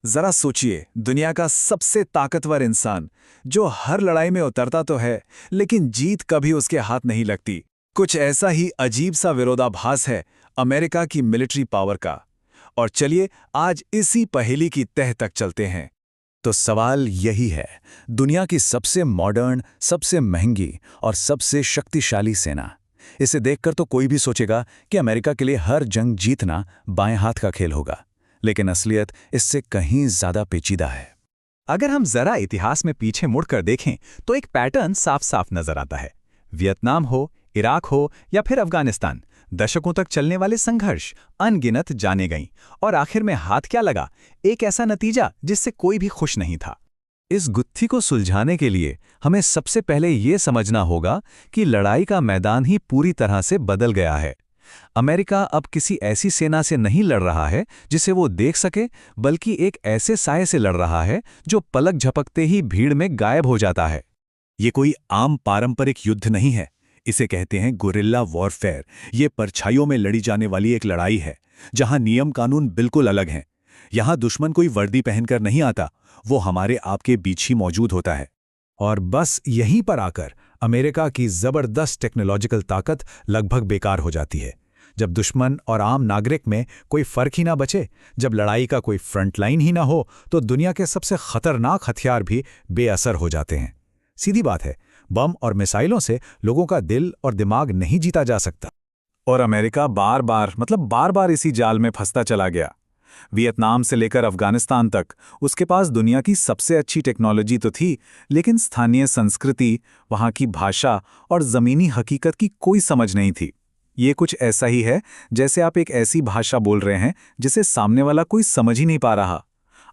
जरा सोचिए, दुनिया का सबसे ताकतवर इंसान जो हर लड़ाई में उतरता तो है, लेकिन जीत कभी उसके हाथ नहीं लगती। कुछ ऐसा ही अजीब सा विरोधाभास है अमेरिका की मिलिट्री पावर का। और चलिए आज इसी पहेली की तह तक चलते हैं। तो सवाल यही है, दुनिया की सबसे मॉडर्न, सबसे महंगी और सबसे शक्तिशाली सेना। इसे देखकर तो कोई भी सोचेगा कि अमेरिका के लिए हर जंग जीतना बाएं हाथ का खेल होगा, लेकिन असलियत इससे कहीं ज्यादा पेचीदा है। अगर हम जरा इतिहास में पीछे मुड़कर देखें तो एक पैटर्न साफ साफ नजर आता है। वियतनाम हो, इराक हो या फिर अफगानिस्तान, दशकों तक चलने वाले संघर्ष अनगिनत जाने गईं और आखिर में हाथ क्या लगा? एक ऐसा नतीजा जिससे कोई भी खुश नहीं था। इस गुत्थी को सुलझाने के लिए हमें सबसे पहले ये समझना होगा कि लड़ाई का मैदान ही पूरी तरह से बदल गया है। अमेरिका अब किसी ऐसी सेना से नहीं लड़ रहा है जिसे वो देख सके, बल्कि एक ऐसे साये से लड़ रहा है जो पलक झपकते ही भीड़ में गायब हो जाता है। ये कोई आम पारंपरिक युद्ध नहीं है, इसे कहते हैं गुरिल्ला वॉरफेयर। ये परछाइयों में लड़ी जाने वाली एक लड़ाई है, जहां नियम कानून बिल्कुल अलग हैं। यहां दुश्मन कोई वर्दी पहनकर नहीं आता, वो हमारे आपके बीच ही मौजूद होता है। और बस यहीं पर आकर अमेरिका की जबरदस्त टेक्नोलॉजिकल ताकत लगभग बेकार हो जाती है। जब दुश्मन और आम नागरिक में कोई फर्क ही ना बचे, जब लड़ाई का कोई फ्रंट लाइन ही ना हो, तो दुनिया के सबसे खतरनाक हथियार भी बेअसर हो जाते हैं। सीधी बात है, बम और मिसाइलों से लोगों का दिल और दिमाग नहीं जीता जा सकता। और अमेरिका बार बार इसी जाल में फंसता चला गया। वियतनाम से लेकर अफगानिस्तान तक उसके पास दुनिया की सबसे अच्छी टेक्नोलॉजी तो थी, लेकिन स्थानीय संस्कृति, वहां की भाषा और जमीनी हकीकत की कोई समझ नहीं थी। ये कुछ ऐसा ही है जैसे आप एक ऐसी भाषा बोल रहे हैं जिसे सामने वाला कोई समझ ही नहीं पा रहा।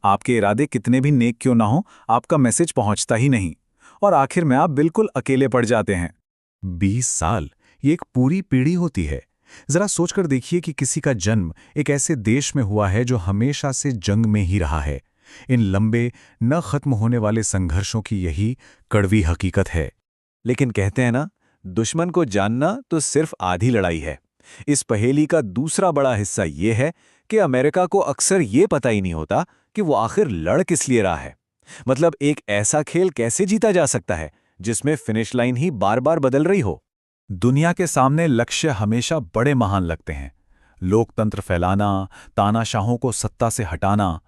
आपके इरादे कितने भी नेक क्यों ना हो, आपका मैसेज पहुंचता ही नहीं, और आखिर में आप बिल्कुल अकेले पड़ जाते हैं। 20 साल, ये एक पूरी पीढ़ी होती है। जरा सोचकर देखिए कि किसी का जन्म एक ऐसे देश में हुआ है जो हमेशा से जंग में ही रहा है। इन लंबे, न खत्म होने वाले संघर्षों की यही कड़वी हकीकत है। लेकिन कहते हैं ना, दुश्मन को जानना तो सिर्फ आधी लड़ाई है। इस पहेली का दूसरा बड़ा हिस्सा ये है कि अमेरिका को अक्सर ये पता ही नहीं होता कि वो आखिर लड़ किस लिए रहा है। मतलब एक ऐसा खेल कैसे जीता जा सकता है जिसमें फिनिश लाइन ही बार बार बदल रही हो। दुनिया के सामने लक्ष्य हमेशा बड़े महान लगते हैं। लोकतंत्र फैलाना, तानाशाहों को सत्ता से हटाना,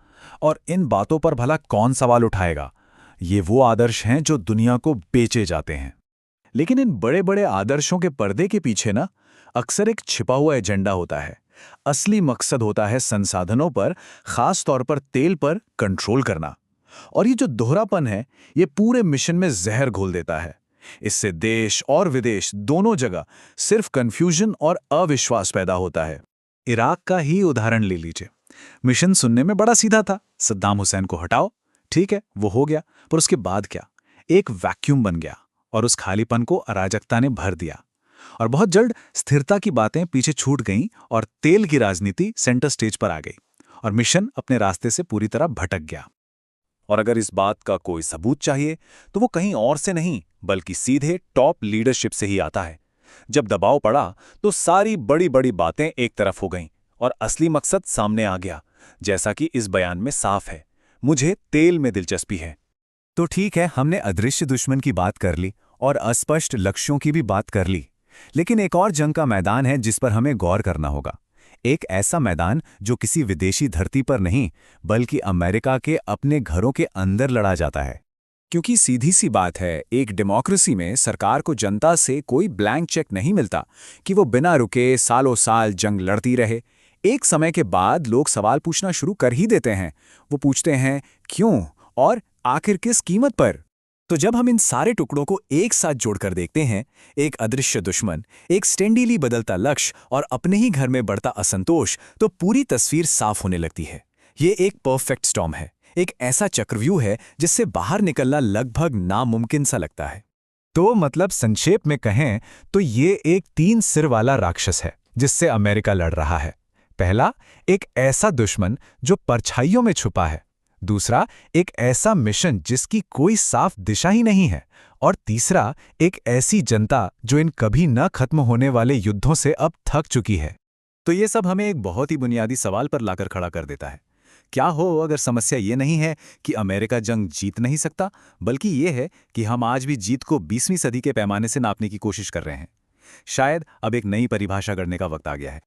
और इन बातों पर भला कौन सवाल उठाएगा? ये वो आदर्श हैं जो दुनिया को बेचे जाते हैं। लेकिन इन बड़े बड़े आदर्शों के पर्दे के पीछे ना अक्सर एक छिपा हुआ एजेंडा होता है। असली मकसद होता है संसाधनों पर, खास तौर पर तेल पर कंट्रोल करना। और ये जो दोहरापन है, ये पूरे मिशन में जहर घोल देता है। इससे देश और विदेश दोनों जगह सिर्फ कंफ्यूजन और अविश्वास पैदा होता है। इराक का ही उदाहरण ले लीजिए। मिशन सुनने में बड़ा सीधा था, सद्दाम हुसैन को हटाओ, ठीक है, वो हो गया। पर उसके बाद क्या? एक वैक्यूम बन गया और उस खालीपन को अराजकता ने भर दिया। और बहुत जल्द स्थिरता की बातें पीछे छूट गईं और तेल की राजनीति सेंटर स्टेज पर आ गई, और मिशन अपने रास्ते से पूरी तरह भटक गया। और अगर इस बात का कोई सबूत चाहिए तो वो कहीं और से नहीं, बल्कि सीधे टॉप लीडरशिप से ही आता है। जब दबाव पड़ा तो सारी बड़ी बड़ी बातें एक तरफ हो गईं और असली मकसद सामने आ गया, जैसा कि इस बयान में साफ है। मुझे तेल में दिलचस्पी है। तो ठीक है, हमने अदृश्य दुश्मन की बात कर ली और अस्पष्ट लक्ष्यों की भी बात कर ली, लेकिन एक और जंग का मैदान है जिस पर हमें गौर करना होगा। एक ऐसा मैदान जो किसी विदेशी धरती पर नहीं, बल्कि अमेरिका के अपने घरों के अंदर लड़ा जाता है। क्योंकि सीधी सी बात है, एक डेमोक्रेसी में सरकार को जनता से कोई ब्लैंक चेक नहीं मिलता कि वो बिना रुके सालों साल जंग लड़ती रहे। एक समय के बाद लोग सवाल पूछना शुरू कर ही देते हैं। वो पूछते हैं क्यों और आखिर किस कीमत पर। तो जब हम इन सारे टुकड़ों को एक साथ जोड़कर देखते हैं, एक अदृश्य दुश्मन, एक स्टेंडीली बदलता लक्ष्य और अपने ही घर में बढ़ता असंतोष, तो पूरी तस्वीर साफ होने लगती है। ये एक परफेक्ट स्टॉर्म है, एक ऐसा चक्रव्यूह है जिससे बाहर निकलना लगभग नामुमकिन सा लगता है। तो मतलब संक्षेप में कहें तो ये एक 3 सिर वाला राक्षस है जिससे अमेरिका लड़ रहा है। पहला, एक ऐसा दुश्मन जो परछाइयों में छुपा है। दूसरा, एक ऐसा मिशन जिसकी कोई साफ दिशा ही नहीं है। और तीसरा, एक ऐसी जनता जो इन कभी न खत्म होने वाले युद्धों से अब थक चुकी है। तो ये सब हमें एक बहुत ही बुनियादी सवाल पर लाकर खड़ा कर देता है। क्या हो अगर समस्या ये नहीं है कि अमेरिका जंग जीत नहीं सकता, बल्कि ये है कि हम आज भी जीत को 20वीं सदी के पैमाने से नापने की कोशिश कर रहे हैं। शायद अब एक नई परिभाषा करने का वक्त आ गया है।